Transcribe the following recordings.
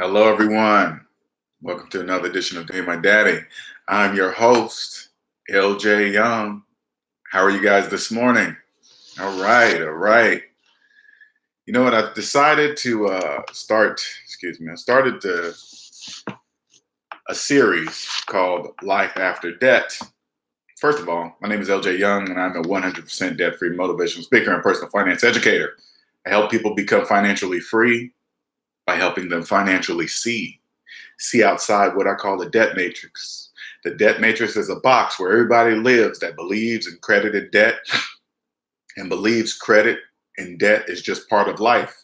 Hello, everyone. Welcome to another edition of My Daddy. I'm your host, LJ Young. How are you guys this morning? All right, all right. You know what? I've decided to I started a series called Life After Debt. First of all, my name is LJ Young, and I'm a 100% debt-free motivational speaker and personal finance educator. I help people become financially free by helping them financially see outside what I call the debt matrix. The debt matrix is a box where everybody lives that believes in credit and debt and believes credit and debt is just part of life.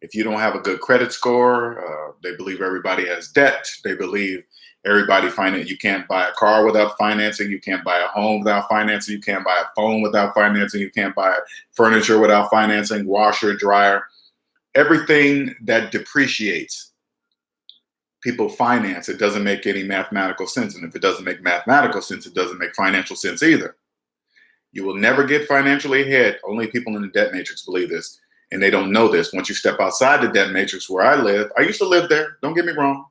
If you don't have a good credit score, they believe everybody has debt. They believe everybody you can't buy a car without financing. You can't buy a home without financing. You can't buy a phone without financing. You can't buy furniture without financing, washer, dryer. Everything that depreciates, people finance. It doesn't make any mathematical sense. And if it doesn't make mathematical sense, it doesn't make financial sense either. You will never get financially ahead. Only people in the debt matrix believe this, and they don't know this. Once you step outside the debt matrix where I live, I used to live there. Don't get me wrong.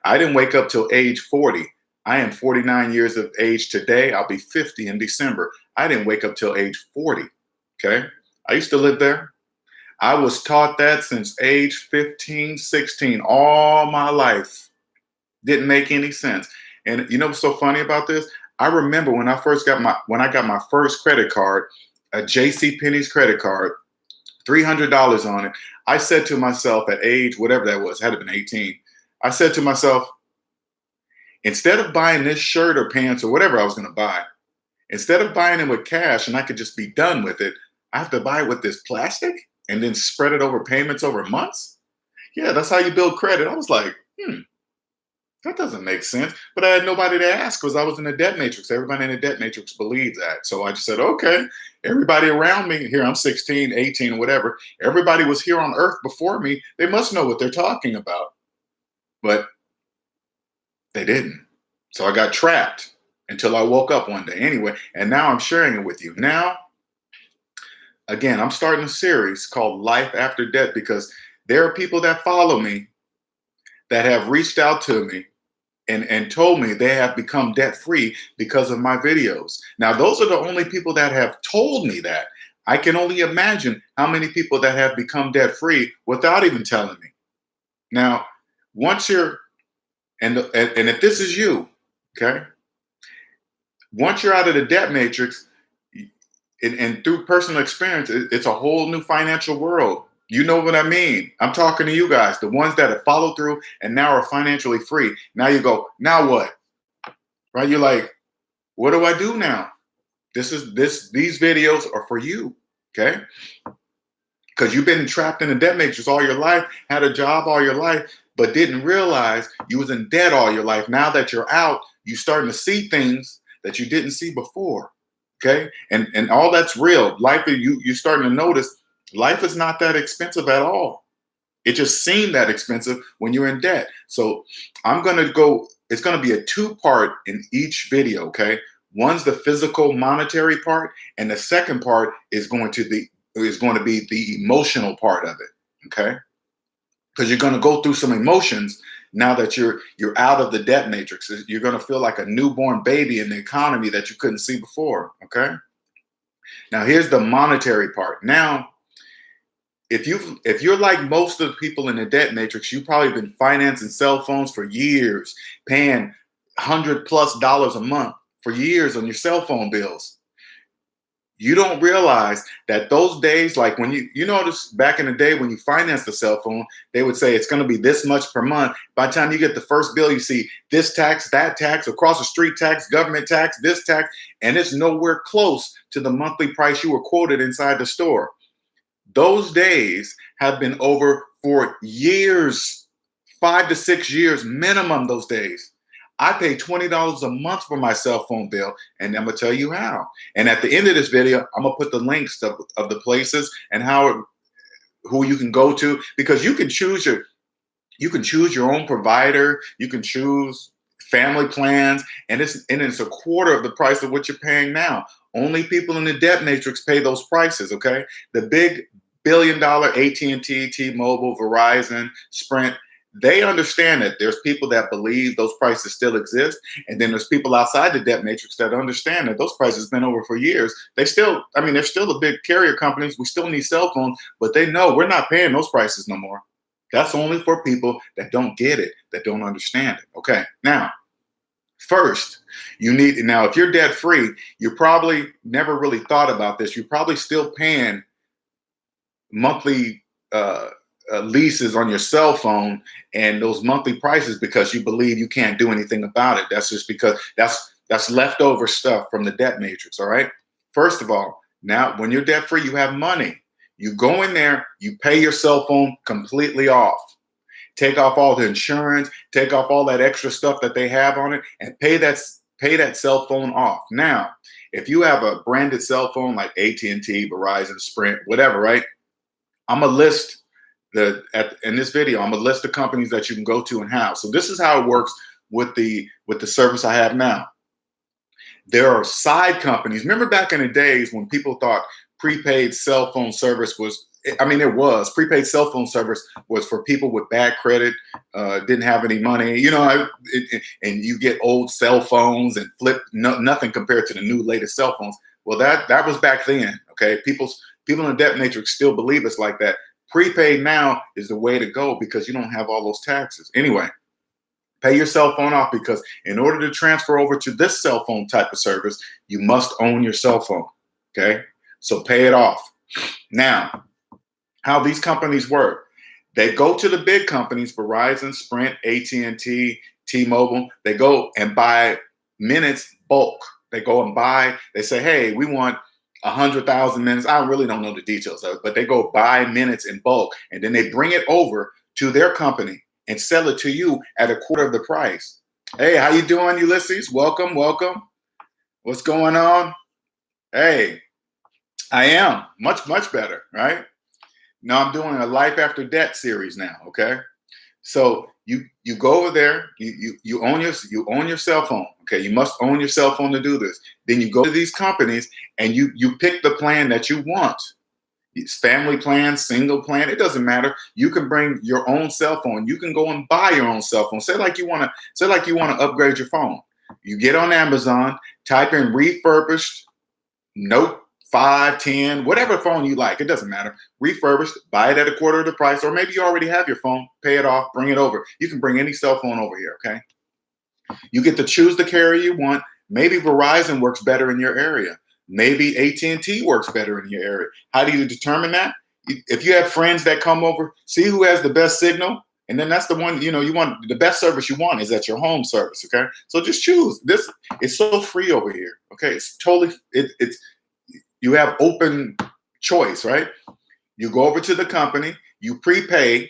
I didn't wake up till age 40. I am 49 years of age today. I'll be 50 in December. I didn't wake up till age 40. Okay. I used to live there. I was taught that since age 15, 16, all my life. Didn't make any sense. And you know what's so funny about this? I remember when I got my first credit card, a J.C. Penney's credit card, $300 on it. I said to myself at age, whatever that was, had to have been 18. I said to myself, instead of buying this shirt or pants or whatever I was going to buy, instead of buying it with cash and I could just be done with it, I have to buy it with this plastic and then spread it over payments over months? Yeah, that's how you build credit. I was like, that doesn't make sense. But I had nobody to ask because I was in the debt matrix. Everybody in the debt matrix believed that. So I just said, okay, everybody around me here, I'm 16, 18, whatever. Everybody was here on earth before me. They must know what they're talking about. But they didn't. So I got trapped until I woke up one day anyway. And now I'm sharing it with you. Now, again, I'm starting a series called Life After Debt because there are people that follow me that have reached out to me and told me they have become debt-free because of my videos. Now, those are the only people that have told me that. I can only imagine how many people that have become debt-free without even telling me. Now, once you're, and if this is you, okay, once you're out of the debt matrix, and through personal experience, it's a whole new financial world. You know what I mean? I'm talking to you guys, the ones that have followed through and now are financially free. Now you go, now what? Right? You're like, what do I do now? These videos are for you, okay? Because you've been trapped in a debt matrix all your life, had a job all your life, but didn't realize you was in debt all your life. Now that you're out, you're starting to see things that you didn't see before, okay? And all that's real. Life, you're starting to notice life is not that expensive at all. It just seemed that expensive when you're in debt. So it's going to be a two-part in each video, okay? One's the physical monetary part, and the second part is going to be the emotional part of it, okay? Because you're going to go through some emotions now that you're out of the debt matrix. You're going to feel like a newborn baby in the economy that you couldn't see before, okay? Now here's the monetary part. Now, if you're like most of the people in the debt matrix, you've probably been financing cell phones for years, paying $100+ a month for years on your cell phone bills. You don't realize that those days, like when you notice back in the day when you financed the cell phone, they would say it's going to be this much per month. By the time you get the first bill, you see this tax, that tax, across the street tax, government tax, this tax, and it's nowhere close to the monthly price you were quoted inside the store. Those days have been over for years, 5 to 6 years minimum. Those days, I pay $20 a month for my cell phone bill, and I'm gonna tell you how. And at the end of this video, I'm gonna put the links of the places and who you can go to, because you can choose your own provider. You can choose family plans, and it's a quarter of the price of what you're paying now. Only people in the debt matrix pay those prices, okay? The big billion-dollar AT&T, T-Mobile, Verizon, Sprint, they understand that there's people that believe those prices still exist, and then there's people outside the debt matrix that understand that those prices have been over for years. They still, I mean, they're still the big carrier companies. We still need cell phones, but they know we're not paying those prices no more. That's only for people that don't get it, that don't understand it. Okay, now, first, you need, now if you're debt free, you probably never really thought about this. You're probably still paying monthly leases on your cell phone and those monthly prices because you believe you can't do anything about it. That's just because that's leftover stuff from the debt matrix. All right. First of all, now when you're debt free, you have money. You go in there, you pay your cell phone completely off. Take off all the insurance, take off all that extra stuff that they have on it, and pay that cell phone off. Now, if you have a branded cell phone like AT&T, Verizon, Sprint, whatever, right? I'm gonna list in this video, I'm gonna list the companies that you can go to and have. So this is how it works with the service I have now. There are side companies. Remember back in the days when people thought prepaid cell phone service was, I mean, it was. Prepaid cell phone service was for people with bad credit, didn't have any money, you know, and you get old cell phones and nothing compared to the new latest cell phones. Well, that was back then, okay? People in the debt matrix still believe it's like that. Prepaid now is the way to go because you don't have all those taxes. Anyway, pay your cell phone off because in order to transfer over to this cell phone type of service, you must own your cell phone, okay? So pay it off. Now, how these companies work. They go to the big companies, Verizon, Sprint, AT&T, T-Mobile. They go and buy minutes bulk. They go and buy, they say, hey, we want 100,000 minutes. I really don't know the details of it, but they go buy minutes in bulk, and then they bring it over to their company and sell it to you at a quarter of the price. Hey, how you doing, Ulysses? Welcome, welcome. What's going on? Hey, I am much better, right? Now I'm doing a Life After Debt series now, okay? So you go over there, you own your cell phone, okay? You must own your cell phone to do this. Then you go to these companies and you pick the plan that you want. It's family plan, single plan, it doesn't matter. You can bring your own cell phone. You can go and buy your own cell phone. Say like you want to upgrade your phone. You get on Amazon, type in refurbished Note 5, 10, whatever phone you like, it doesn't matter. Refurbished, buy it at a quarter of the price, or maybe you already have your phone, pay it off, bring it over. You can bring any cell phone over here, okay? You get to choose the carrier you want. Maybe Verizon works better in your area. Maybe AT&T works better in your area. How do you determine that? If you have friends that come over, see who has the best signal, and then that's the one, you know, you want the best service you want is at your home service, okay? So just choose. This is so free over here, okay? It's totally, you have open choice, right? You go over to the company, you prepay.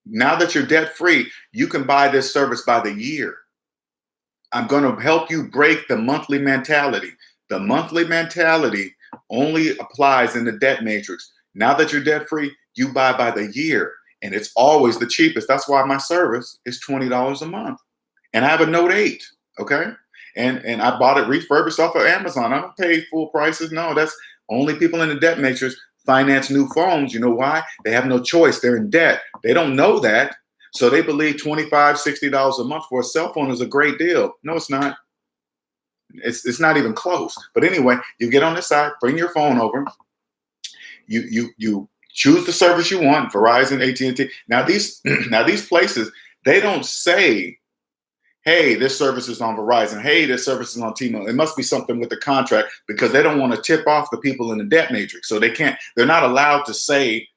Now that you're debt free, you can buy this service by the year. I'm going to help you break the monthly mentality. The monthly mentality only applies in the debt matrix. Now that you're debt free, you buy by the year, and it's always the cheapest. That's why my service is $20 a month. And I have a Note 8, okay? And I bought it refurbished off of Amazon. I don't pay full prices. No, that's only people in the debt matrix finance new phones. You know why? They have no choice. They're in debt. They don't know that. So they believe $25, $60 a month for a cell phone is a great deal. No, it's not. It's not even close. But anyway, you get on the site, bring your phone over. You choose the service you want, Verizon, AT&T. Now these places, they don't say, hey, this service is on Verizon. Hey, this service is on T-Mobile. It must be something with the contract because they don't want to tip off the people in the debt matrix. So they're not allowed to say,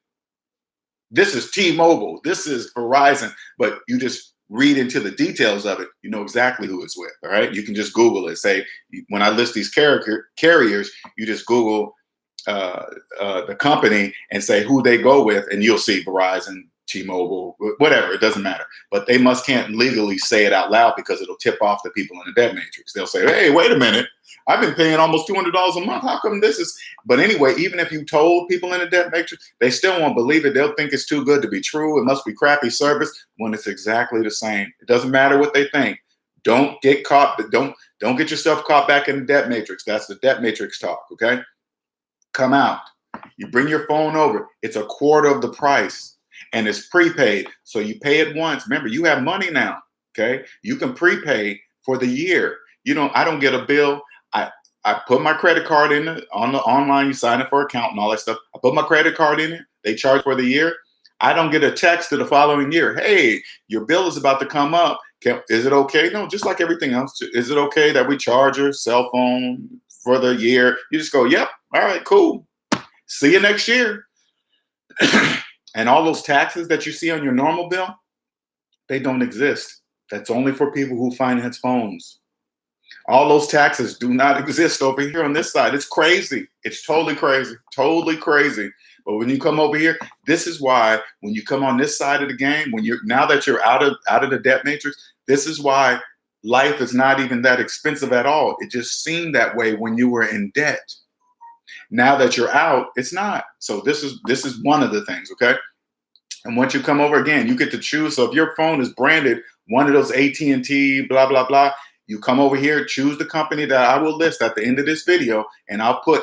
this is T-Mobile, this is Verizon, but you just read into the details of it. You know exactly who it's with, all right? You can just Google it. Say, when I list these carriers, you just Google the company and say who they go with, and you'll see Verizon, T-Mobile, whatever, it doesn't matter. But they can't legally say it out loud because it'll tip off the people in the debt matrix. They'll say, hey, wait a minute, I've been paying almost $200 a month. How come this is? But anyway, even if you told people in the debt matrix, they still won't believe it. They'll think it's too good to be true. It must be crappy service when it's exactly the same. It doesn't matter what they think. Don't get caught. Don't get yourself caught back in the debt matrix. That's the debt matrix talk, okay? Come out. You bring your phone over. It's a quarter of the price. and it's prepaid. So you pay it once. Remember, you have money now. Okay. You can prepay for the year. I don't get a bill. I put my credit card in on the online. You sign up for an account and all that stuff. I put my credit card in it. They charge for the year. I don't get a text to the following year. Hey, your bill is about to come up. Is it okay? No, just like everything else. Is it okay that we charge your cell phone for the year? You just go, yep. All right, cool. See you next year. And all those taxes that you see on your normal bill, they don't exist. That's only for people who finance phones. All those taxes do not exist over here on this side. It's crazy. It's totally crazy. Totally crazy. But when you come over here, this is why when you come on this side of the game, now that you're out of the debt matrix, this is why life is not even that expensive at all. It just seemed that way when you were in debt. Now that you're out, it's not. So this is one of the things, okay? And once you come over again, you get to choose. So if your phone is branded one of those AT&T, blah, blah, blah, you come over here, choose the company that I will list at the end of this video, and I'll put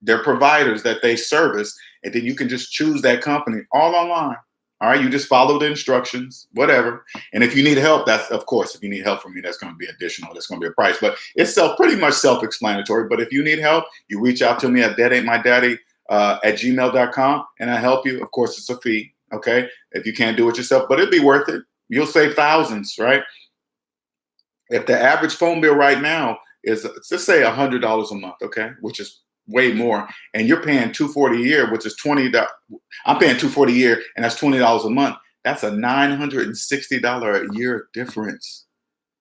their providers that they service, and then you can just choose that company all online. All right, you just follow the instructions, whatever. And if you need help, if you need help from me, that's going to be additional. That's going to be a price, but it's pretty much self-explanatory. But if you need help, you reach out to me at DebtAintMyDaddy at gmail.com, and I help you. Of course, it's a fee, okay? If you can't do it yourself, but it'd be worth it. You'll save thousands, right? If the average phone bill right now is, let's say $100 a month, okay, which is way more, and you're paying $240 a year, which is $20. I'm paying $240 a year, and that's $20 a month. That's a $960 a year difference,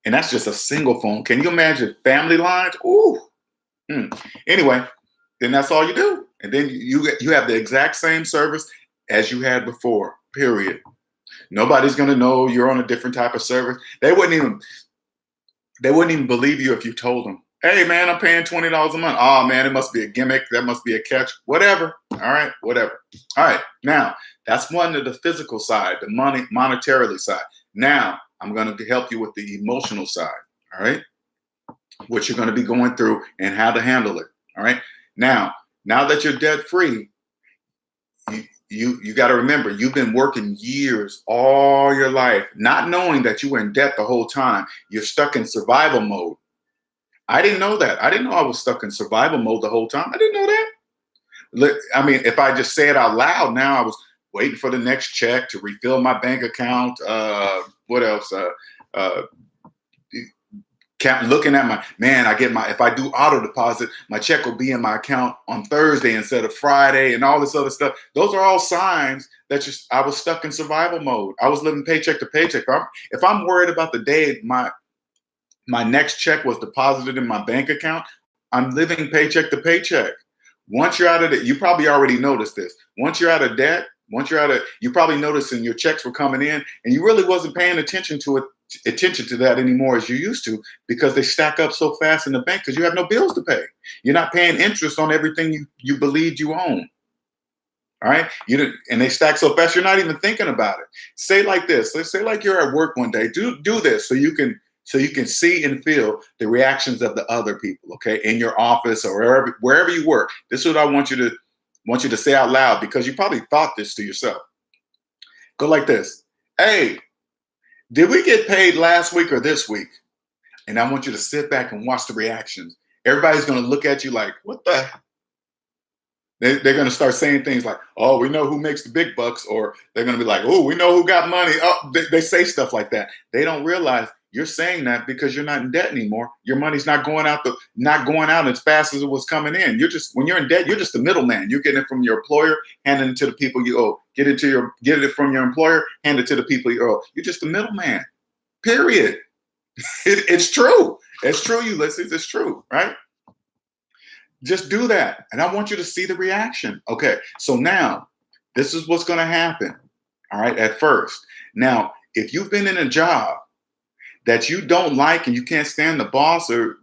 and that's just a single phone. Can you imagine family lines? Ooh. Anyway, then that's all you do, and then you have the exact same service as you had before. Period. Nobody's gonna know you're on a different type of service. They wouldn't even believe you if you told them, hey, man, I'm paying $20 a month. Oh, man, it must be a gimmick. That must be a catch. Whatever. All right, whatever. All right, now, that's one of the physical side, the monetarily side. Now, I'm going to help you with the emotional side, all right, what you're going to be going through and how to handle it, all right? Now that you're debt-free, you got to remember, you've been working years, all your life, not knowing that you were in debt the whole time. You're stuck in survival mode. I didn't know that. I didn't know I was stuck in survival mode the whole time. I didn't know that. Look, I mean, if I just say it out loud now, I was waiting for the next check to refill my bank account. What else? Looking at if I do auto deposit, my check will be in my account on Thursday instead of Friday, and all this other stuff. Those are all signs that I was stuck in survival mode. I was living paycheck to paycheck. If I'm worried about the day my next check was deposited in my bank account, I'm living paycheck to paycheck. Once you're out of it, you probably already noticed this. Once you're out of debt, you probably noticing your checks were coming in, and you really wasn't paying attention to that anymore as you used to, because they stack up so fast in the bank because you have no bills to pay. You're not paying interest on everything you believed you own. All right, and they stack so fast you're not even thinking about it. Say like this. Let's say like you're at work one day. Do this so you can see and feel the reactions of the other people. Okay, in your office or wherever you work. This is what I want you to say out loud, because you probably thought this to yourself. Go like this. Hey, did we get paid last week or this week? And I want you to sit back and watch the reactions. Everybody's going to look at you like, what the? They're going to start saying things like, oh, we know who makes the big bucks. Or they're going to be like, oh, we know who got money. Oh, they say stuff like that. They don't realize you're saying that because you're not in debt anymore. Your money's not going out as fast as it was coming in. When you're in debt, you're just the middleman. You're getting it from your employer, handing it to the people you owe. Get it from your employer, hand it to the people you owe. You're just the middleman. Period. It's true. It's true, Ulysses. It's true, right? Just do that. And I want you to see the reaction. Okay, so now this is what's going to happen. All right, at first. Now, if you've been in a job that you don't like and you can't stand the boss or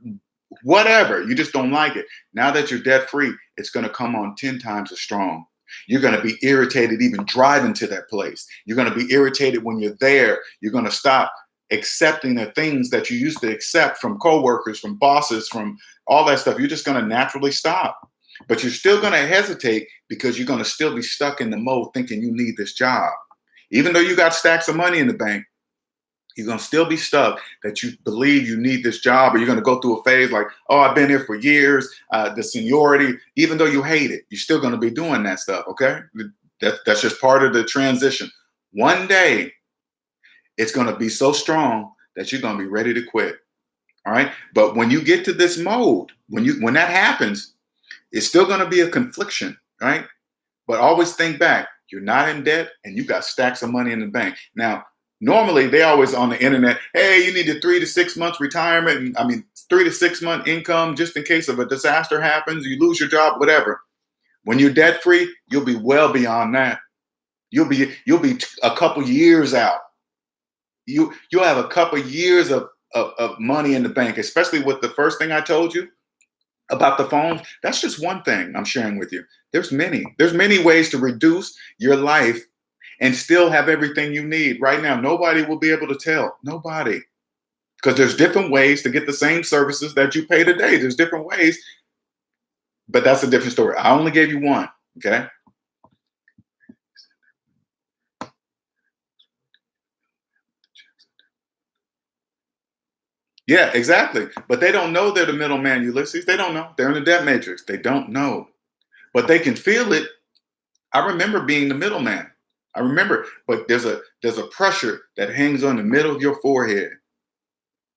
whatever, you just don't like it. Now that you're debt free, it's going to come on 10 times as strong. You're going to be irritated even driving to that place. You're going to be irritated when you're there. You're going to stop accepting the things that you used to accept from coworkers, from bosses, from all that stuff. You're just going to naturally stop. But you're still going to hesitate because you're going to still be stuck in the mode thinking you need this job. Even though you got stacks of money in the bank, you're going to still be stuck that you believe you need this job, or you're going to go through a phase like, oh, I've been here for years, the seniority, even though you hate it, you're still going to be doing that stuff, okay? That's just part of the transition. One day, it's going to be so strong that you're going to be ready to quit, all right? But when you get to this mode, when that happens, it's still going to be a confliction, right? But always think back, you're not in debt and you got stacks of money in the bank. Now, normally they always on the internet, hey, you need a 3 to 6 months retirement. 3 to 6 month income just in case of a disaster happens, you lose your job, whatever. When you're debt free, you'll be well beyond that. You'll be a couple years out. You'll have a couple years of money in the bank, especially with the first thing I told you about the phones. That's just one thing I'm sharing with you. There's many ways to reduce your life and still have everything you need. Right now, nobody will be able to tell. Nobody. Because there's different ways to get the same services that you pay today. There's different ways, but that's a different story. I only gave you one, okay? Yeah, exactly. But they don't know they're the middleman, Ulysses. They don't know. They're in the debt matrix. They don't know. But they can feel it. I remember being the middleman. I remember, but there's a pressure that hangs on the middle of your forehead.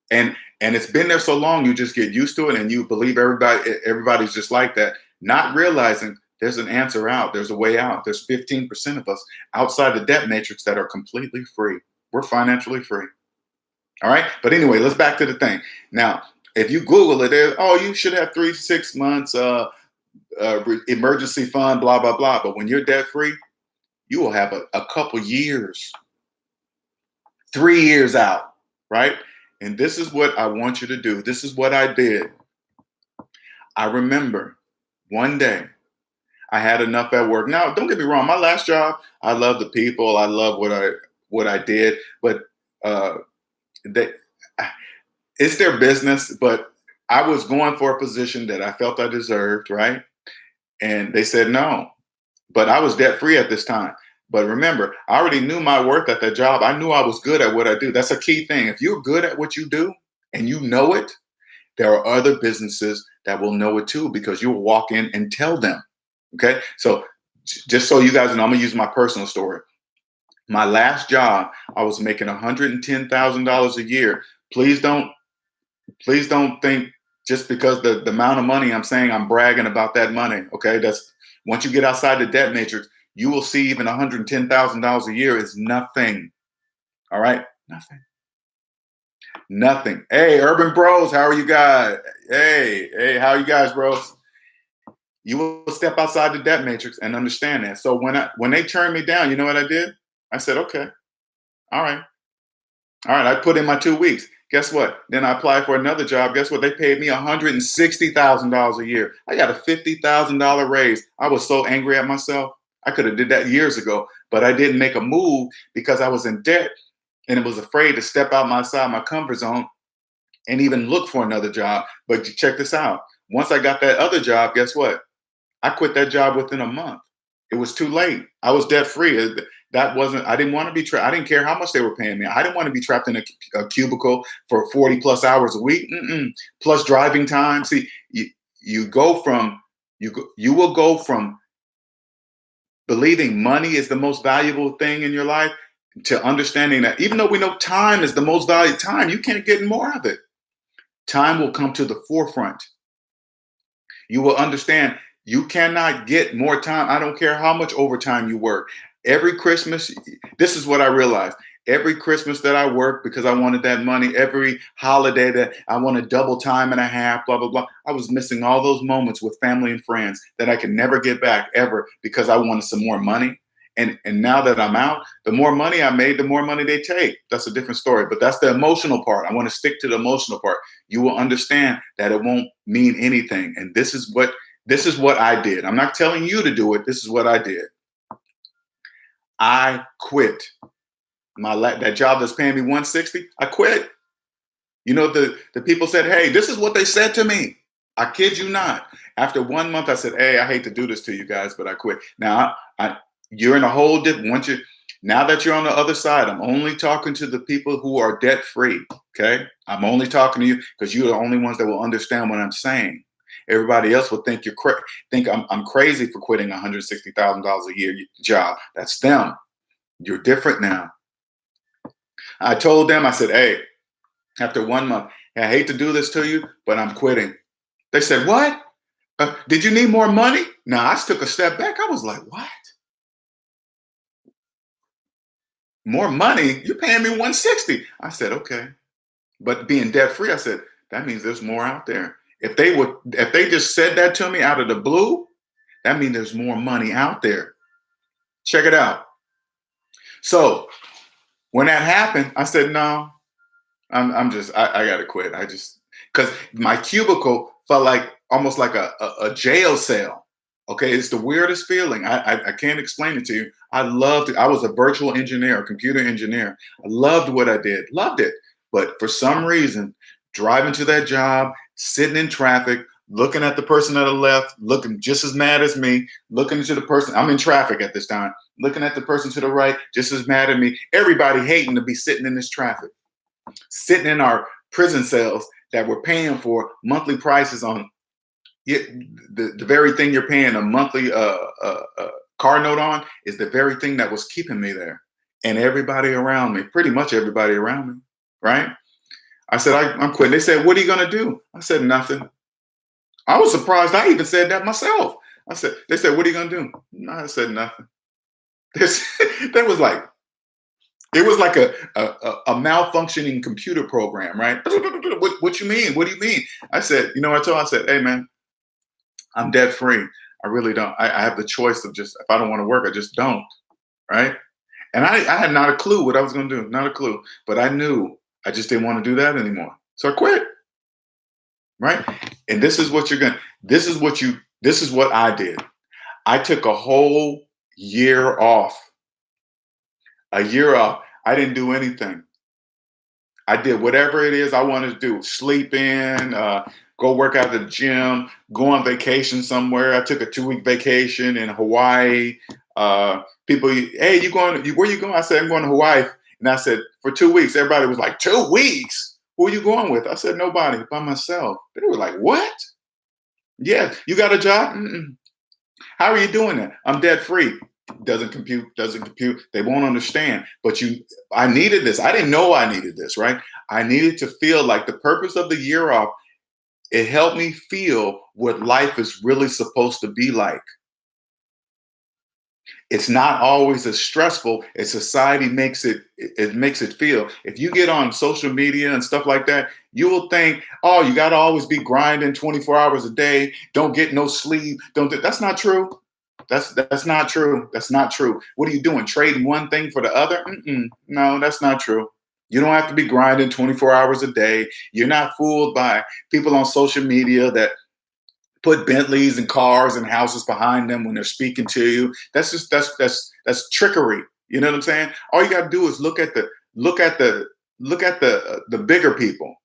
And it's been there so long, you just get used to it and you believe everybody's just like that, not realizing there's an answer out. There's a way out. There's 15% of us outside the debt matrix that are completely free. We're financially free. All right. But anyway, let's back to the thing. Now, if you Google it, you should have 3 to 6 months emergency fund, blah, blah, blah. But when you're debt free, you will have a couple years, 3 years out, right? And this is what I want you to do. This is what I did. I remember one day I had enough at work. Now, don't get me wrong. My last job, I love the people. I love what I did. But it's their business. But I was going for a position that I felt I deserved, right? And they said no. But I was debt free at this time. But remember, I already knew my worth at that job. I knew I was good at what I do. That's a key thing. If you're good at what you do and you know it, there are other businesses that will know it too, because you'll walk in and tell them. Okay. So just so you guys know, I'm going to use my personal story. My last job, I was making $110,000 a year. Please don't think just because the amount of money I'm saying I'm bragging about that money. Okay. That's once you get outside the debt matrix, you will see even $110,000 a year is nothing. All right. Nothing. Hey, Urban Bros, how are you guys? Hey, how are you guys, bros? You will step outside the debt matrix and understand that. So when they turned me down, you know what I did? I said, okay, all right. I put in my 2 weeks. Guess what? Then I applied for another job. Guess what? They paid me $160,000 a year. I got a $50,000 raise. I was so angry at myself. I could have did that years ago, but I didn't make a move because I was in debt and it was afraid to step outside my comfort zone and even look for another job. But check this out. Once I got that other job, guess what? I quit that job within a month. It was too late. I was debt free. I didn't want to be trapped. I didn't care how much they were paying me. I didn't want to be trapped in a cubicle for 40 plus hours a week, plus driving time. See, you will go from believing money is the most valuable thing in your life to understanding that even though we know time is the most valuable time, you can't get more of it. Time will come to the forefront. You will understand you cannot get more time. I don't care how much overtime you work. Every Christmas, this is what I realized. Every Christmas that I worked because I wanted that money, every holiday that I wanted double time and a half, blah, blah, blah. I was missing all those moments with family and friends that I could never get back ever because I wanted some more money. And now that I'm out, the more money I made, the more money they take. That's a different story, but that's the emotional part. I want to stick to the emotional part. You will understand that it won't mean anything. And this is what I did. I'm not telling you to do it. This is what I did. I quit that job that's paying me $160. I quit. You know, the people said, hey, this is what they said to me. I kid you not. After 1 month, I said, "Hey, I hate to do this to you guys, but I quit." Now, you're in a whole different. Now that you're on the other side, I'm only talking to the people who are debt free. Okay, I'm only talking to you because you're the only ones that will understand what I'm saying. Everybody else will think think I'm crazy for quitting $160,000 a year job. That's them. You're different now. I told them, I said, "Hey, after 1 month, I hate to do this to you, but I'm quitting." They said, "What? Did you need more money?" Now I took a step back. I was like, "What? More money? You're paying me 160?" I said, "Okay." But being debt free, I said, that means there's more out there. If they just said that to me out of the blue, that means there's more money out there. Check it out. So when that happened, I said, no, I gotta quit. Because my cubicle felt like almost like a jail cell. Okay, it's the weirdest feeling. I can't explain it to you. I loved it. I was a virtual engineer, a computer engineer. I loved what I did, loved it. But for some reason, driving to that job, sitting in traffic, looking at the person to the left, looking just as mad as me, looking into the person, I'm in traffic at this time, looking at the person to the right, just as mad at me, everybody hating to be sitting in this traffic, sitting in our prison cells that we're paying for monthly prices on the very thing you're paying a monthly car note on is the very thing that was keeping me there. And everybody around me, pretty much everybody around me, right? I said, I'm quitting. They said, "What are you going to do?" I said, "Nothing." I was surprised. I even said that myself. They said, "What are you going to do?" No, I said, "Nothing." This, that was like, it was like a malfunctioning computer program, right? What you mean? What do you mean? I said, I said, "Hey, man, I'm debt free. I really don't. I have the choice of just, if I don't want to work, I just don't." Right. And I had not a clue what I was going to do, not a clue. But I knew I just didn't want to do that anymore. So I quit. Right. And this is what I did. I took a whole year off. A year off. I didn't do anything. I did whatever it is I wanted to do. Sleep in, go work out at the gym, go on vacation somewhere. I took a 2-week vacation in Hawaii. People, "Hey, where you going?" I said, "I'm going to Hawaii." And I said, for 2 weeks, everybody was like, 2 weeks? Who are you going with? I said, "Nobody, by myself." They were like, "What? Yeah, you got a job? Mm-mm. How are you doing that?" "I'm debt free." Doesn't compute, doesn't compute. They won't understand. But I needed this. I didn't know I needed this, right? I needed to feel like the purpose of the year off, it helped me feel what life is really supposed to be like. It's not always as stressful as society makes it feel. If you get on social media and stuff like that, you will think, "Oh, you got to always be grinding 24 hours a day. Don't get no sleep. That's not true. That's not true. That's not true. What are you doing? Trading one thing for the other? Mm-mm. No, that's not true. You don't have to be grinding 24 hours a day. You're not fooled by people on social media that put Bentleys and cars and houses behind them when they're speaking to you. That's trickery. You know what I'm saying? All you got to do is look at the bigger people.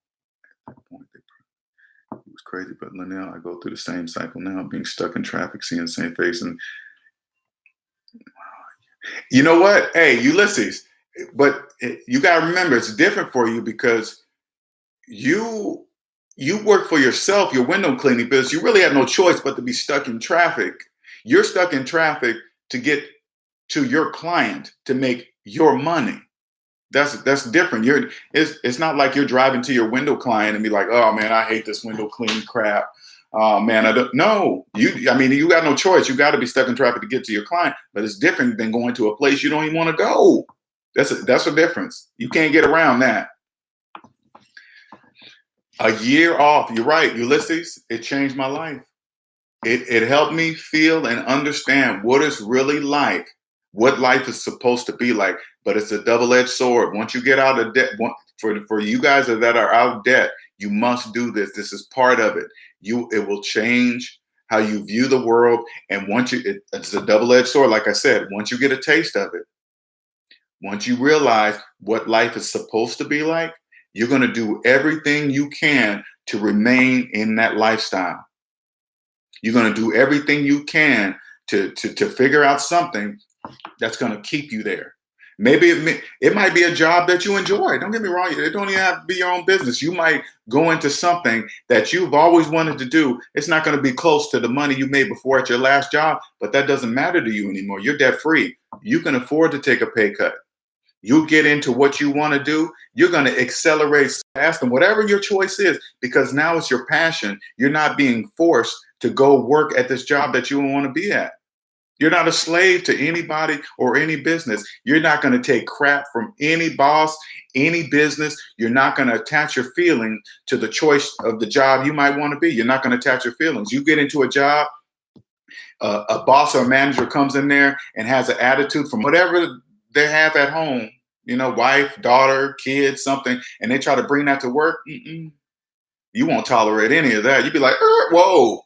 It was crazy, but Linnell, I go through the same cycle now, being stuck in traffic, seeing the same face, and you know what? Hey, Ulysses, but you got to remember it's different for you because you you work for yourself, your window cleaning business. You really have no choice but to be stuck in traffic. You're stuck in traffic to get to your client to make your money. That's different. It's not like you're driving to your window client and be like, "Oh man, I hate this window cleaning crap. Oh man, I don't." No, you got no choice. You got to be stuck in traffic to get to your client. But it's different than going to a place you don't even want to go. That's a difference. You can't get around that. A year off. You're right, Ulysses. It changed my life. It helped me feel and understand what it's really like, what life is supposed to be like. But it's a double-edged sword. Once you get out of debt, for you guys that are out of debt, you must do this. This is part of it. It will change how you view the world. And it's a double-edged sword. Like I said, once you get a taste of it, once you realize what life is supposed to be like, You're going to do everything you can to remain in that lifestyle. You're going to do everything you can to figure out something that's going to keep you there. Maybe it might be a job that you enjoy. Don't get me wrong. It don't even have to be your own business. You might go into something that you've always wanted to do. It's not going to be close to the money you made before at your last job, but that doesn't matter to you anymore. You're debt free. You can afford to take a pay cut. You get into what you want to do. You're going to accelerate fast and whatever your choice is, because now it's your passion. You're not being forced to go work at this job that you don't want to be at. You're not a slave to anybody or any business. You're not going to take crap from any boss, any business. You're not going to attach your feeling to the choice of the job you might want to be. You're not going to attach your feelings. You get into a job, a boss or a manager comes in there and has an attitude from whatever they have at home, wife, daughter, kids, something, and they try to bring that to work. You won't tolerate any of that. You'd be like, whoa.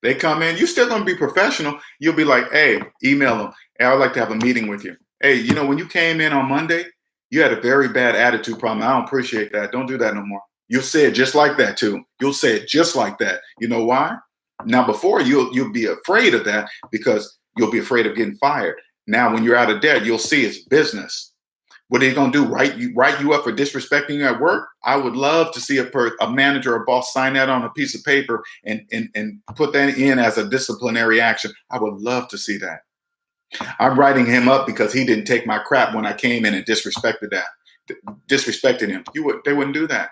They come in, you're still going to be professional. You'll be like, hey, email them. Hey, I'd like to have a meeting with you. Hey, when you came in on Monday, you had a very bad attitude problem. I don't appreciate that. Don't do that no more. You'll say it just like that too. You'll say it just like that. You know why? Now, before you'll be afraid of that because you'll be afraid of getting fired. Now, when you're out of debt, you'll see it's business. What are you going to do? Write you up for disrespecting you at work? I would love to see a manager or boss sign that on a piece of paper and put that in as a disciplinary action. I would love to see that. I'm writing him up because he didn't take my crap when I came in and disrespected him. They wouldn't do that.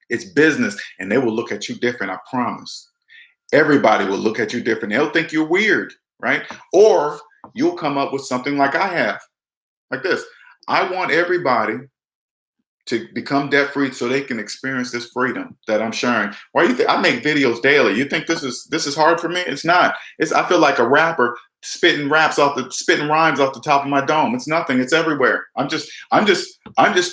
It's business, and they will look at you different. I promise. Everybody will look at you different. They'll think you're weird, right? Or you'll come up with something like I have, like this. I want everybody to become debt free so they can experience this freedom that I'm sharing. Why do you think I make videos daily? You think this is hard for me? It's not. I feel like a rapper spitting rhymes off the top of my dome. It's nothing. It's everywhere. I'm just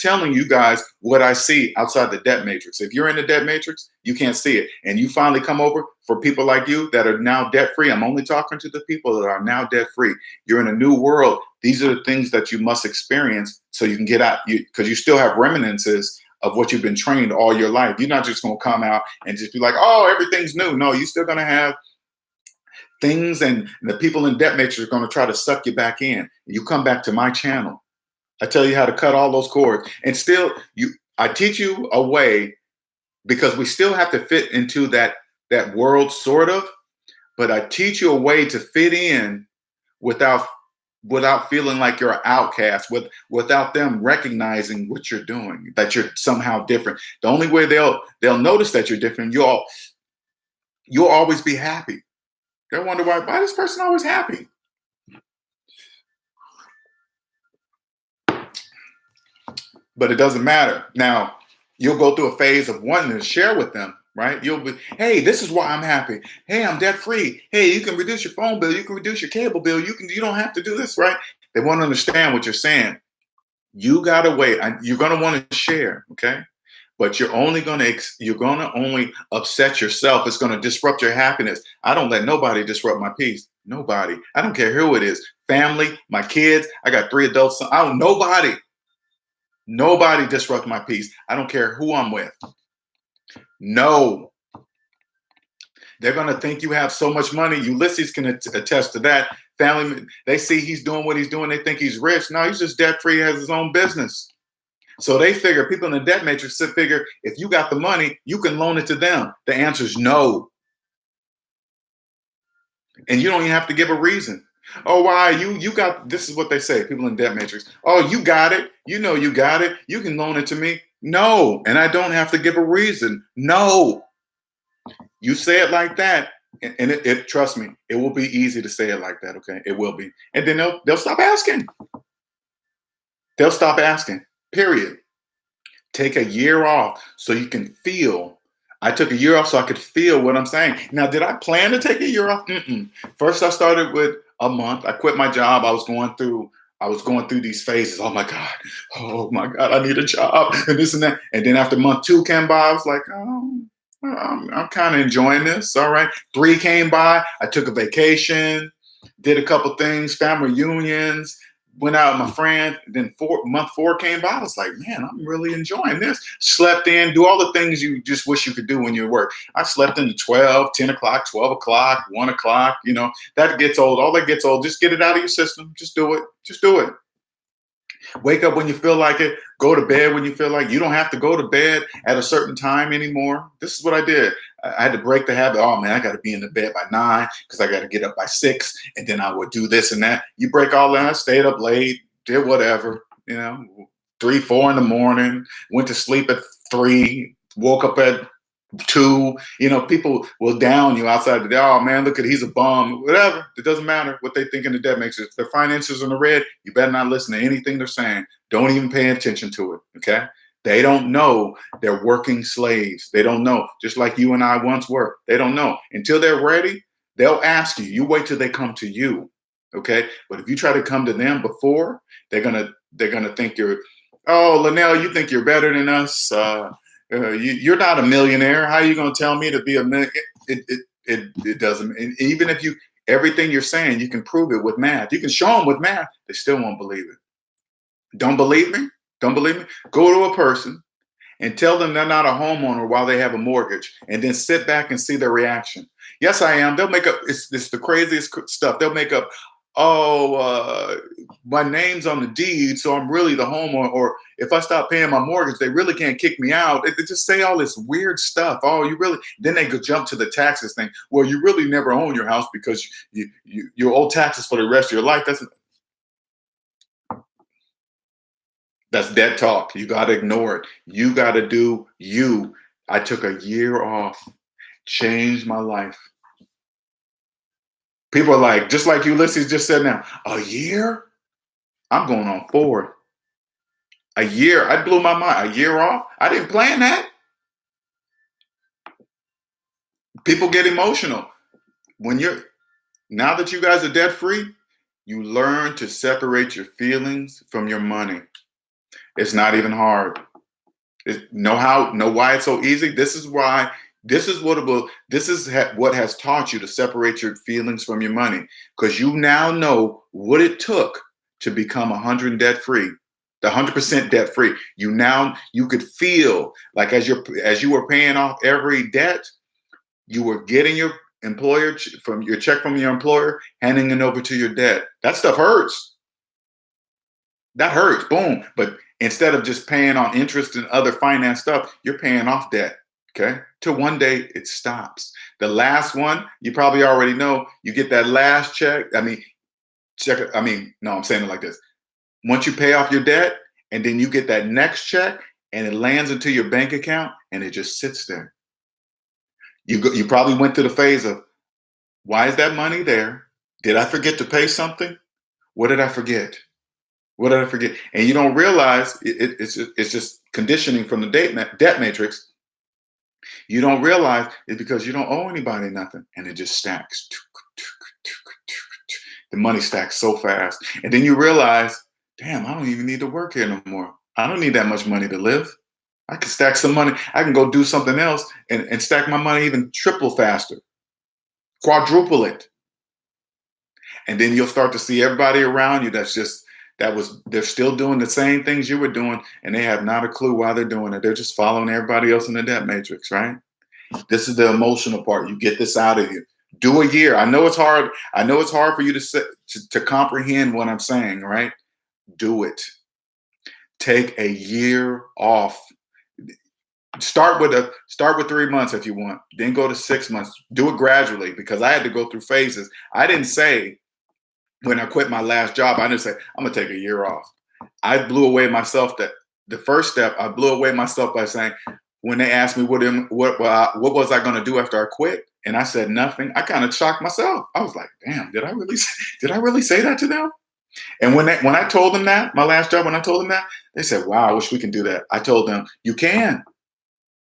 telling you guys what I see outside the debt matrix. If you're in the debt matrix, you can't see it. And you finally come over for people like you that are now debt free. I'm only talking to the people that are now debt free. You're in a new world. These are the things that you must experience so you can get out, because you still have reminiscences of what you've been trained all your life. You're not just going to come out and just be like, oh, everything's new. No, you're still going to have things, and the people in debt matrix are going to try to suck you back in. You come back to my channel. I tell you how to cut all those cords. And still, I teach you a way, because we still have to fit into that world, sort of. But I teach you a way to fit in without feeling like you're an outcast, without them recognizing what you're doing, that you're somehow different. The only way they'll notice that you're different, you'll always be happy. They'll wonder why this person always happy. But it doesn't matter. Now, you'll go through a phase of wanting to share with them, right? You'll be, hey, this is why I'm happy. Hey, I'm debt free. Hey, you can reduce your phone bill. You can reduce your cable bill. You don't have to do this, right? They want to understand what you're saying. You gotta wait. You're gonna want to share, okay? But you're gonna only upset yourself. It's gonna disrupt your happiness. I don't let nobody disrupt my peace. Nobody. I don't care who it is. Family, my kids. I got 3 adults. Nobody disrupt my peace. I don't care who I'm with. No. They're going to think you have so much money. Ulysses can attest to that. Family, they see he's doing what he's doing. They think he's rich. No, he's just debt free, has his own business. So they figure, people in the debt matrix figure, if you got the money, you can loan it to them. The answer is no. And you don't even have to give a reason. Oh, why? You got, this is what they say, people in debt matrix. Oh, you got it. You know you got it. You can loan it to me. No. And I don't have to give a reason. No. You say it like that, and it trust me, it will be easy to say it like that, okay? It will be. And then they'll stop asking. They'll stop asking, period. Take a year off so you can feel. I took a year off so I could feel what I'm saying. Now, did I plan to take a year off? First, I started with a month. I quit my job. I was going through these phases. Oh my God, I need a job, and this and that. And then after month 2 came by, I was like, oh, I'm kind of enjoying this. All right. 3 came by. I took a vacation, did a couple things, family reunions, went out with my friend. Then month four came by. I was like, man, I'm really enjoying this. Slept in, do all the things you just wish you could do when you work. I slept into 12, 10 o'clock, 12 o'clock, 1 o'clock. That gets old. All that gets old. Just get it out of your system. Just do it. Just do it. Wake up when you feel like it. Go to bed when you feel like it. You don't have to go to bed at a certain time anymore. This is what I did. I had to break the habit. Oh man, I got to be in the bed by 9 because I got to get up by 6, and then I would do this and that. You break all that. I stayed up late, did whatever. 3, 4 in the morning. Went to sleep at 3. Woke up at 2. People will down you outside the day. Oh man, look at, he's a bum. Whatever. It doesn't matter what they think in the debt matrix. If their finances are in the red, you better not listen to anything they're saying. Don't even pay attention to it. Okay. They don't know. They're working slaves. They don't know. Just like you and I once were. They don't know. Until they're ready, they'll ask you. You wait till they come to you. Okay. But if you try to come to them before, they're gonna think you're, oh, Linnell, you think you're better than us. You're not a millionaire. How are you going to tell me to be a millionaire? It doesn't. And even if everything you're saying, you can prove it with math. You can show them with math. They still won't believe it. Don't believe me? Don't believe me? Go to a person and tell them they're not a homeowner while they have a mortgage, and then sit back and see their reaction. Yes, I am. They'll make up. It's the craziest stuff. They'll make up. Oh, my name's on the deed, so I'm really the homeowner. Or if I stop paying my mortgage, they really can't kick me out. They just say all this weird stuff. Oh, you really? Then they could jump to the taxes thing. Well, you really never own your house because you owe taxes for the rest of your life. That's debt talk. You got to ignore it. You got to do you. I took a year off, changed my life. People are like, just like Ulysses just said now, a year? I'm going on 4. A year. I blew my mind. A year off? I didn't plan that. People get emotional. Now that you guys are debt free, you learn to separate your feelings from your money. It's not even hard. Know why it's so easy? This is what has taught you to separate your feelings from your money, because you now know what it took to become 100% debt free. The 100% debt free. You could feel like as you were paying off every debt, you were getting your employer from your check from your employer, handing it over to your debt. That stuff hurts. That hurts. Boom. But instead of just paying on interest and other finance stuff, you're paying off debt. Okay. Till one day it stops. The last one, you probably already know, you get that last check. No, I'm saying it like this. Once you pay off your debt and then you get that next check and it lands into your bank account and it just sits there. You probably went through the phase of, why is that money there? Did I forget to pay something? What did I forget? What did I forget? And you don't realize it's just conditioning from the debt matrix. You don't realize it's because you don't owe anybody nothing, and it just stacks. The money stacks so fast, and then you realize, damn, I don't even need to work here no more. I don't need that much money to live. I can stack some money. I can go do something else and stack my money even triple faster, quadruple it, and then you'll start to see everybody around you they're still doing the same things you were doing, and they have not a clue why they're doing it. They're just following everybody else in the debt matrix, right? This is the emotional part. You get this out of you. Do a year. I know it's hard. I know it's hard for you to comprehend what I'm saying, right? Do it. Take a year off. Start with 3 months if you want. Then go to 6 months. Do it gradually, because I had to go through phases. I didn't say, when I quit my last job, I didn't say, I'm going to take a year off. I blew away myself. The first step, I blew away myself by saying, when they asked me what was I going to do after I quit, and I said nothing, I kind of shocked myself. I was like, damn, did I really say that to them? And when I told them that, my last job, when I told them that, they said, wow, I wish we can do that. I told them, you can.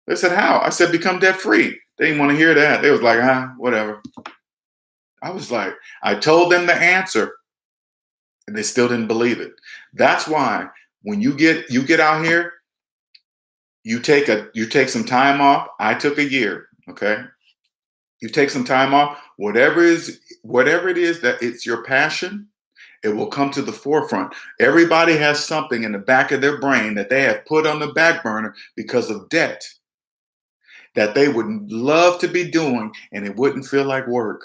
They said, how? I said, become debt free. They didn't want to hear that. They was like, whatever. I was like, I told them the answer, and they still didn't believe it. That's why when you get out here, you take some time off. I took a year. Okay. You take some time off, whatever it is that it's your passion, It will come to the forefront. Everybody has something in the back of their brain that they have put on the back burner because of debt that they would love to be doing and it wouldn't feel like work.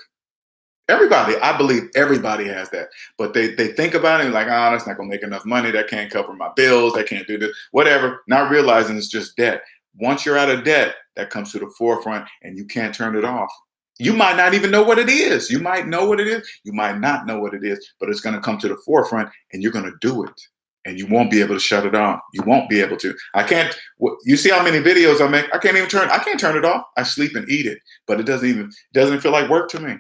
Everybody, I believe everybody has that. But they think about it and like, oh, that's not gonna make enough money. That can't cover my bills. That can't do this, whatever. Not realizing it's just debt. Once you're out of debt, that comes to the forefront and you can't turn it off. You might not even know what it is. You might know what it is. You might not know what it is, but it's gonna come to the forefront and you're gonna do it. And you won't be able to shut it off. You won't be able to. I can't. You see how many videos I make? I can't turn it off. I sleep and eat it, but it doesn't feel like work to me.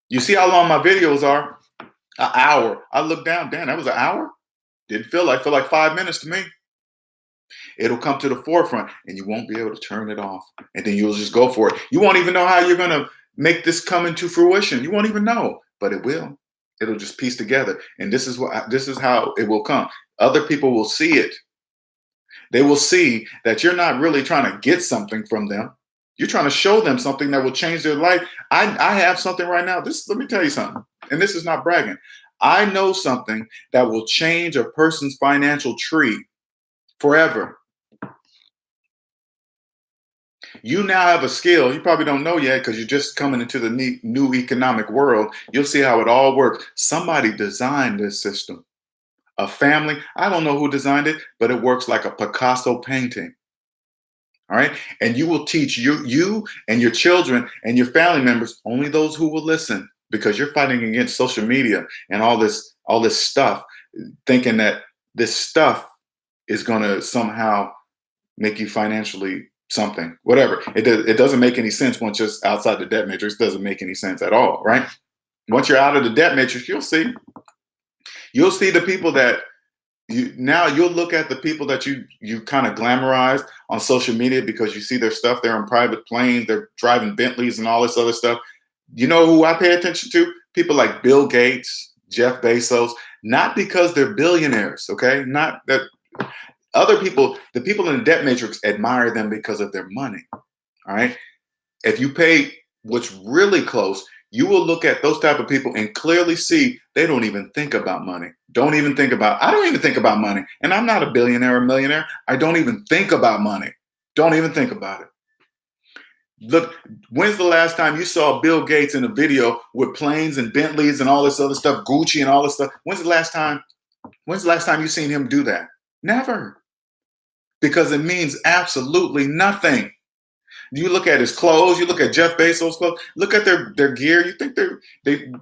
You see how long my videos are? An hour. I look down, damn, that was an hour? Didn't feel like 5 minutes to me. It'll come to the forefront and you won't be able to turn it off. And then you'll just go for it. You won't even know how you're going to make this come into fruition. You won't even know, but it will. It'll just piece together. And this is how it will come. Other people will see it. They will see that you're not really trying to get something from them. You're trying to show them something that will change their life. I have something right now. Let me tell you something. And this is not bragging. I know something that will change a person's financial tree forever. You now have a skill you probably don't know yet because you're just coming into the new economic world. You'll see how it all works. Somebody designed this system. A family, I don't know who designed it, but it works like a Picasso painting. All right. And you will teach you and your children and your family members, only those who will listen, because you're fighting against social media and all this stuff, thinking that this stuff is going to somehow make you financially something, whatever. It doesn't make any sense once you're outside the debt matrix. It doesn't make any sense at all. Right. Once you're out of the debt matrix, you'll see the people that you'll look at the people that you kind of glamorized on social media because you see their stuff. They're on private planes, they're driving Bentleys and all this other stuff. You know who I pay attention to? People like Bill Gates, Jeff Bezos, not because they're billionaires, okay? Not that other people, the people in the debt matrix admire them because of their money, all right? If you pay what's really close, you will look at those type of people and clearly see they don't even think about money. I don't even think about money. And I'm not a billionaire or millionaire. I don't even think about money. Don't even think about it. Look, when's the last time you saw Bill Gates in a video with planes and Bentleys and all this other stuff, Gucci and all this stuff? When's the last time you seen him do that? Never. Because it means absolutely nothing. You look at his clothes, you look at Jeff Bezos' clothes, look at their gear. You think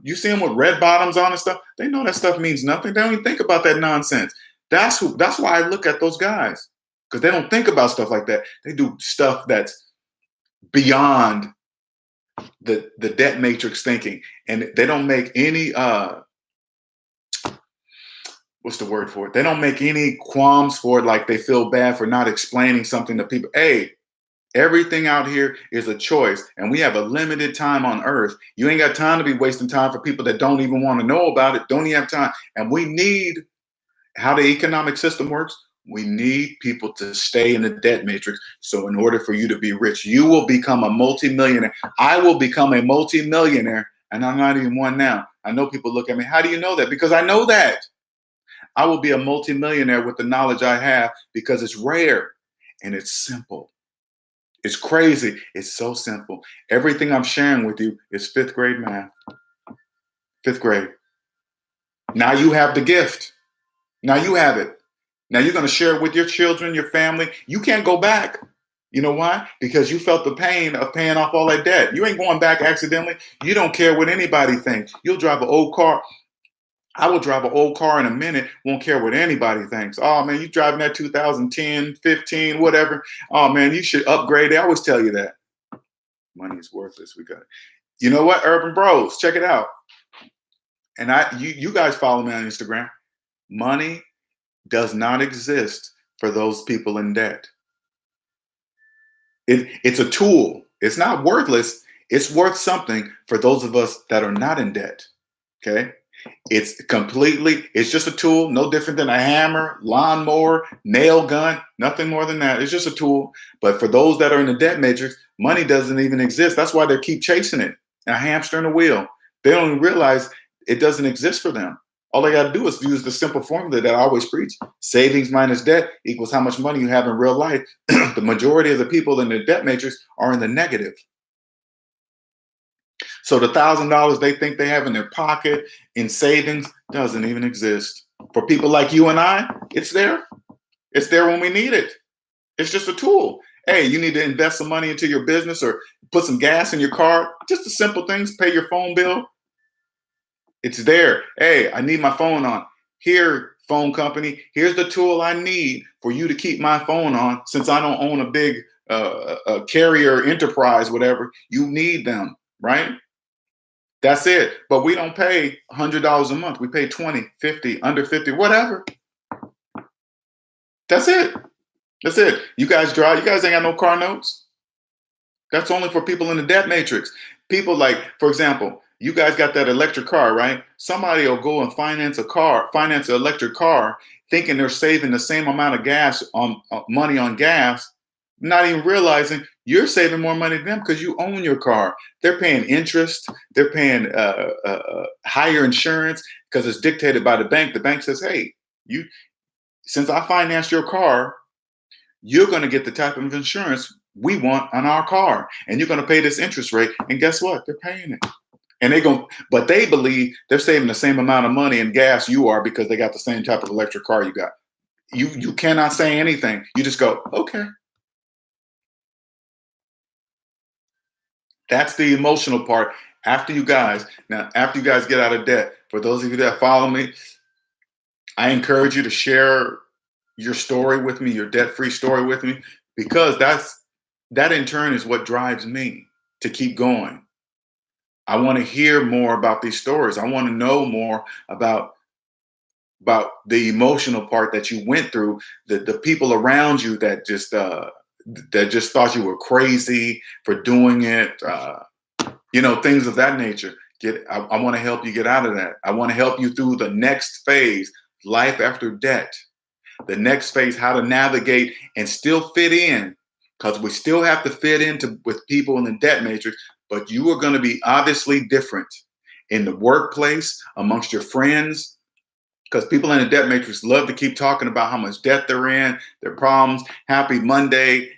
you see them with red bottoms on and stuff. They know that stuff means nothing. They don't even think about that nonsense. That's why I look at those guys, because they don't think about stuff like that. They do stuff that's beyond the debt matrix thinking, and they don't make any what's the word for it? They don't make any qualms for it, like they feel bad for not explaining something to people. Hey, everything out here is a choice, and we have a limited time on earth. You ain't got time to be wasting time for people that don't even want to know about it, don't even have time. And we need, how the economic system works, we need people to stay in the debt matrix. So in order for you to be rich, you will become a multimillionaire. I will become a multimillionaire, and I'm not even one now. I know people look at me, how do you know that? Because I know that. I will be a multimillionaire with the knowledge I have because it's rare and it's simple. It's crazy. It's so simple. Everything I'm sharing with you is 5th grade math. 5th grade. Now you have the gift. Now you have it. Now you're going to share it with your children, your family. You can't go back. You know why? Because you felt the pain of paying off all that debt. You ain't going back accidentally. You don't care what anybody thinks. You'll drive an old car. I will drive an old car in a minute, won't care what anybody thinks. Oh, man, you driving that 2010, 15, whatever. Oh, man, you should upgrade. They always tell you that. Money is worthless. We got it. You know what? Urban Bros, check it out. And you guys follow me on Instagram. Money does not exist for those people in debt. It's a tool. It's not worthless. It's worth something for those of us that are not in debt. Okay? It's just a tool, no different than a hammer, lawnmower, nail gun, nothing more than that. It's just a tool. But for those that are in the debt matrix, money doesn't even exist. That's why they keep chasing it, a hamster in a wheel. They don't even realize it doesn't exist for them. All they got to do is use the simple formula that I always preach. Savings minus debt equals how much money you have in real life. The majority of the people in the debt matrix are in the negative. So the $1,000 they think they have in their pocket in savings doesn't even exist. For people like you and I, it's there. It's there when we need it. It's just a tool. Hey, you need to invest some money into your business or put some gas in your car. Just the simple things, pay your phone bill. It's there. Hey, I need my phone on. Here, phone company, here's the tool I need for you to keep my phone on. Since I don't own a big carrier enterprise, whatever, you need them, right? That's it. But we don't pay $100 a month. We pay 20, 50, under 50, whatever. That's it. That's it. You guys drive. You guys ain't got no car notes. That's only for people in the debt matrix. People like, for example, you guys got that electric car, right? Somebody will go and finance an electric car, thinking they're saving the same amount of gas on money on gas, not even realizing you're saving more money than them because you own your car. They're paying interest. They're paying higher insurance because it's dictated by the bank. The bank says, hey, since I financed your car, you're going to get the type of insurance we want on our car, and you're going to pay this interest rate. And guess what? They're paying it, and but they believe they're saving the same amount of money in gas you are because they got the same type of electric car you got. You cannot say anything. You just go, okay. That's the emotional part. After you guys get out of debt, for those of you that follow me, I encourage you to share your story with me, your debt-free story with me, because that in turn is what drives me to keep going. I want to hear more about these stories. I want to know more about the emotional part that you went through, the people around you that just thought you were crazy for doing it, things of that nature. I want to help you get out of that. I want to help you through the next phase, life after debt. The next phase, how to navigate and still fit in, because we still have to fit into with people in the debt matrix, but you are going to be obviously different in the workplace, amongst your friends, because people in the debt matrix love to keep talking about how much debt they're in, their problems. Happy Monday,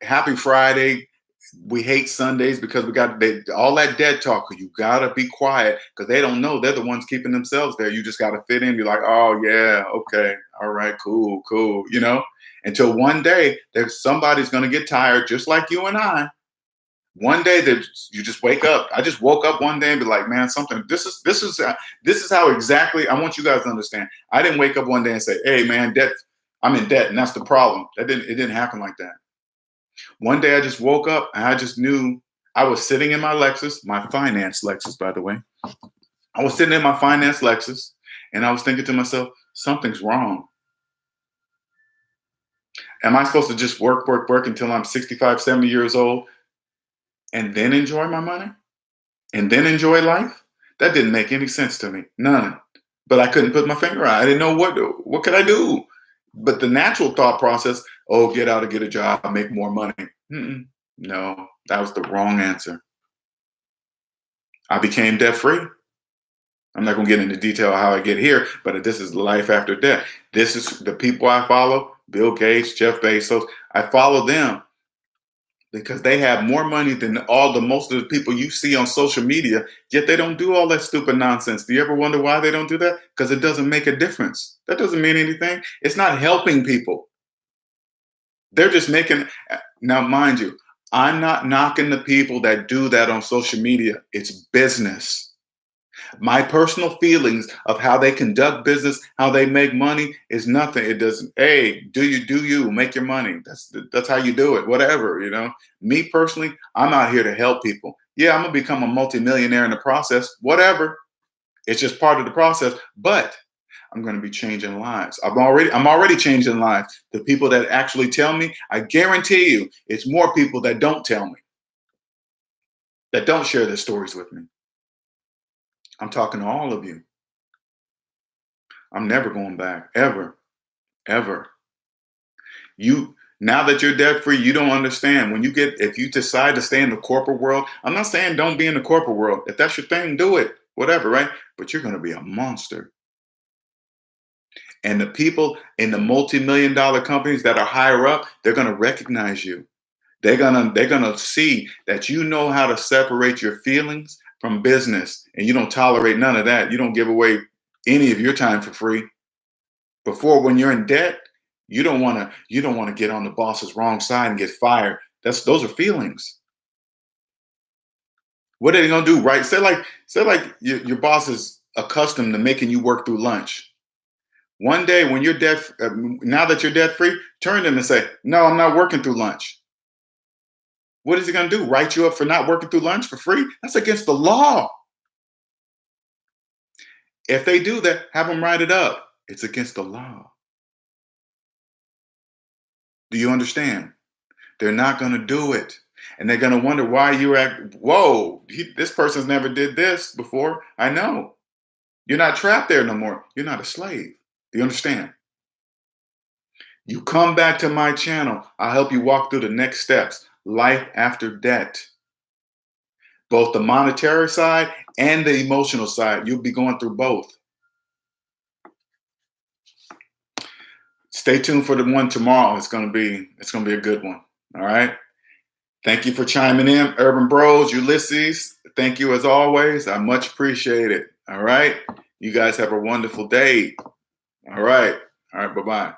happy Friday. We hate Sundays because we got all that dead talk. You gotta be quiet because they don't know they're the ones keeping themselves there. You just gotta fit in. Be like, oh yeah, okay, all right, cool. Until one day somebody's gonna get tired, just like you and I. One day that you just wake up. I just woke up one day and be like, man, something. This is how exactly I want you guys to understand. I didn't wake up one day and say, hey man, debt. I'm in debt, and that's the problem. It didn't happen like that. One day I just woke up and I just knew. I was sitting in my Lexus, my finance Lexus, by the way. I was sitting in my finance Lexus and I was thinking to myself, something's wrong. Am I supposed to just work until I'm 65, 70 years old and then enjoy my money and then enjoy life? That didn't make any sense to me. None. But I couldn't put my finger on it. I didn't know what could I do? But the natural thought process, oh, get out and get a job, make more money. No, that was the wrong answer. I became debt free. I'm not going to get into detail how I get here, but this is life after debt. This is the people I follow, Bill Gates, Jeff Bezos. I follow them because they have more money than most of the people you see on social media, yet they don't do all that stupid nonsense. Do you ever wonder why they don't do that? Because it doesn't make a difference. That doesn't mean anything. It's not helping people. They're just now mind you, I'm not knocking the people that do that on social media. It's business. My personal feelings of how they conduct business, how they make money is nothing. It doesn't, hey, do you make your money. That's how you do it, whatever, Me personally, I'm out here to help people. Yeah, I'm going to become a multimillionaire in the process, whatever. It's just part of the process, but I'm going to be changing lives. I'm already changing lives. The people that actually tell me, I guarantee you, it's more people that don't tell me, that don't share their stories with me. I'm talking to all of you. I'm never going back, ever. Now that you're debt free, you don't understand. If you decide to stay in the corporate world, I'm not saying don't be in the corporate world. If that's your thing, do it. whatever, right? But you're going to be a monster. And the people in the multi-million dollar companies that are higher up, they're going to recognize you. They're gonna see that you know how to separate your feelings from business, and you don't tolerate none of that. You don't give away any of your time for free. Before, when you're in debt, you don't want to get on the boss's wrong side and get fired. Those are feelings. What are they gonna do? Right? Say like your boss is accustomed to making you work through lunch. One day when you're debt, now that you're debt free, turn to them and say, "No, I'm not working through lunch." What is he going to do? Write you up for not working through lunch for free? That's against the law. If they do that, have them write it up. It's against the law. Do you understand? They're not going to do it. And they're going to wonder why you act, whoa, this person's never did this before. I know. You're not trapped there no more. You're not a slave. Do you understand? You come back to my channel. I'll help you walk through the next steps. Life after debt. Both the monetary side and the emotional side. You'll be going through both. Stay tuned for the one tomorrow. It's gonna be a good one. All right. Thank you for chiming in, Urban Bros, Ulysses. Thank you as always. I much appreciate it. All right. You guys have a wonderful day. All right. All right. Bye-bye.